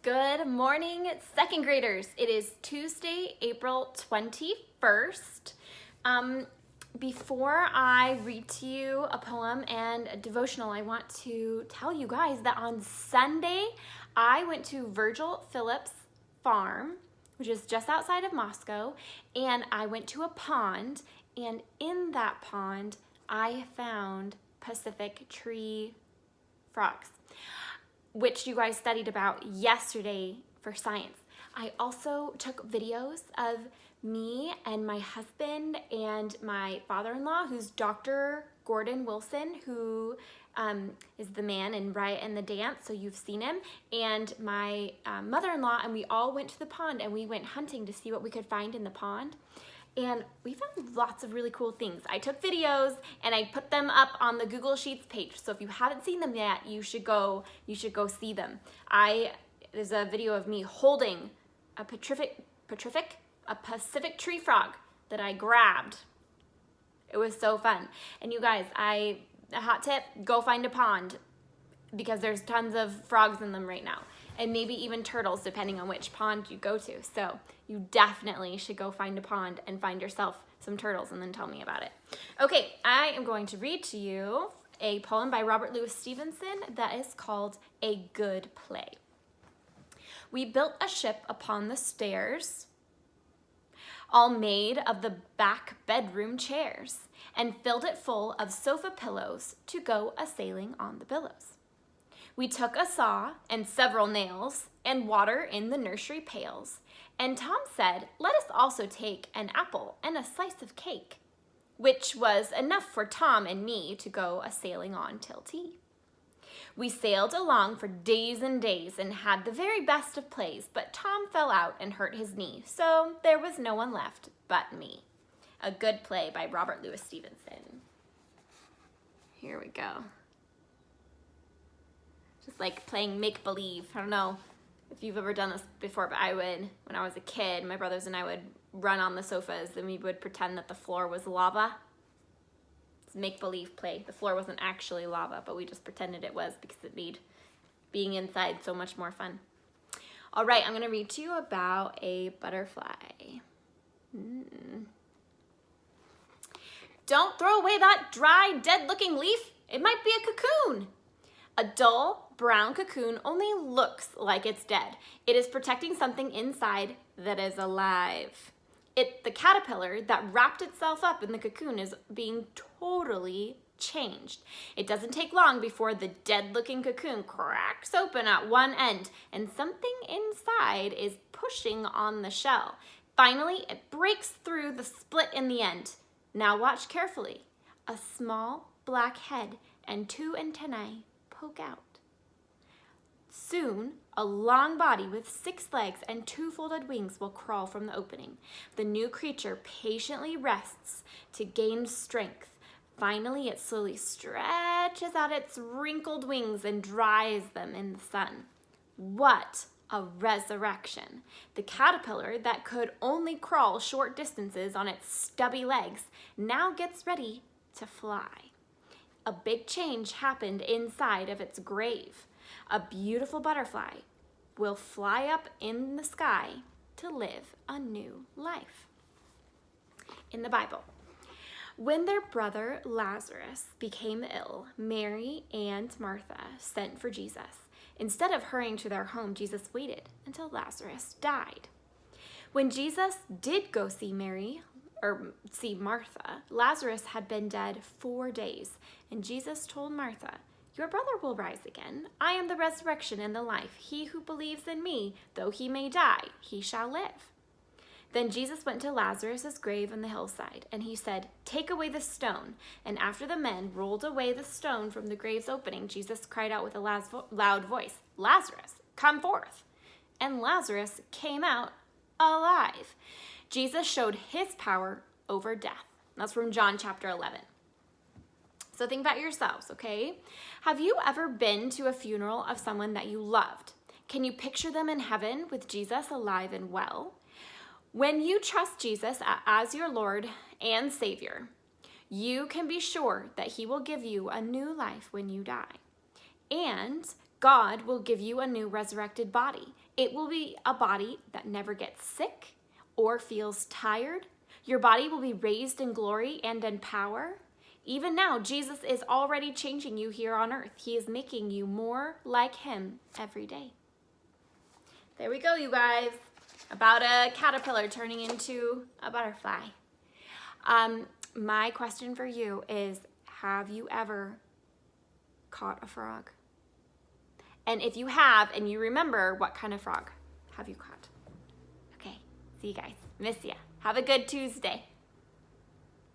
Good morning, second graders. It is Tuesday, April 21st. Before I read to you a poem and a devotional, I want to tell you guys that on Sunday, I went to Virgil Phillips Farm, which is just outside of Moscow, and I went to a pond, and in that pond, I found Pacific tree frogs, which you guys studied about yesterday for science. I also took videos of me and my husband and my father-in-law, who's Dr. Gordon Wilson, who is the man in Riot and the Dance, so you've seen him, and my mother-in-law, and we all went to the pond and we went hunting to see what we could find in the pond. And we found lots of really cool things. I took videos and I put them up on the Google Sheets page. So if you haven't seen them yet, you should go see them. There's a video of me holding a Pacific tree frog that I grabbed. It was so fun. And you guys, a hot tip, go find a pond because there's tons of frogs in them right now. And maybe even turtles, depending on which pond you go to. So you definitely should go find a pond and find yourself some turtles and then tell me about it. Okay, I am going to read to you a poem by Robert Louis Stevenson that is called A Good Play. We built a ship upon the stairs, all made of the back bedroom chairs, and filled it full of sofa pillows to go a-sailing on the billows. We took a saw and several nails and water in the nursery pails. And Tom said, let us also take an apple and a slice of cake, which was enough for Tom and me to go a-sailing on till tea. We sailed along for days and days and had the very best of plays, but Tom fell out and hurt his knee, so there was no one left but me. A Good Play by Robert Louis Stevenson. Here we go. Just like playing make-believe. I don't know if you've ever done this before, but I would, when I was a kid, my brothers and I would run on the sofas and we would pretend that the floor was lava. It's a make-believe play. The floor wasn't actually lava, but we just pretended it was because it made being inside so much more fun. All right, I'm going to read to you about a butterfly. Don't throw away that dry, dead-looking leaf. It might be a cocoon. A dull brown cocoon only looks like it's dead. It is protecting something inside that is alive. The caterpillar that wrapped itself up in the cocoon is being totally changed. It doesn't take long before the dead-looking cocoon cracks open at one end and something inside is pushing on the shell. Finally, it breaks through the split in the end. Now watch carefully. A small black head and two antennae poke out. Soon, a long body with 6 legs and 2 folded wings will crawl from the opening. The new creature patiently rests to gain strength. Finally, it slowly stretches out its wrinkled wings and dries them in the sun. What a resurrection! The caterpillar that could only crawl short distances on its stubby legs now gets ready to fly. A big change happened inside of its grave. A beautiful butterfly will fly up in the sky to live a new life. In the Bible, when their brother Lazarus became ill, Mary and Martha sent for Jesus. Instead of hurrying to their home, Jesus waited until Lazarus died. When Jesus did go see Martha, Lazarus had been dead 4 days, and Jesus told Martha, your brother will rise again. I am the resurrection and the life. He who believes in me, though he may die, he shall live. Then Jesus went to Lazarus' grave on the hillside, and he said, take away the stone. And after the men rolled away the stone from the grave's opening, Jesus cried out with a loud voice, Lazarus, come forth. And Lazarus came out alive. Jesus showed his power over death. That's from John chapter 11. So think about yourselves, okay? Have you ever been to a funeral of someone that you loved? Can you picture them in heaven with Jesus alive and well? When you trust Jesus as your Lord and Savior, you can be sure that he will give you a new life when you die. And God will give you a new resurrected body. It will be a body that never gets sick or feels tired. Your body will be raised in glory and in power. Even now, Jesus is already changing you here on earth. He is making you more like him every day. There we go, you guys. About a caterpillar turning into a butterfly. My question for you is, have you ever caught a frog? And if you have, and you remember, what kind of frog have you caught? Okay, see you guys. Miss ya. Have a good Tuesday.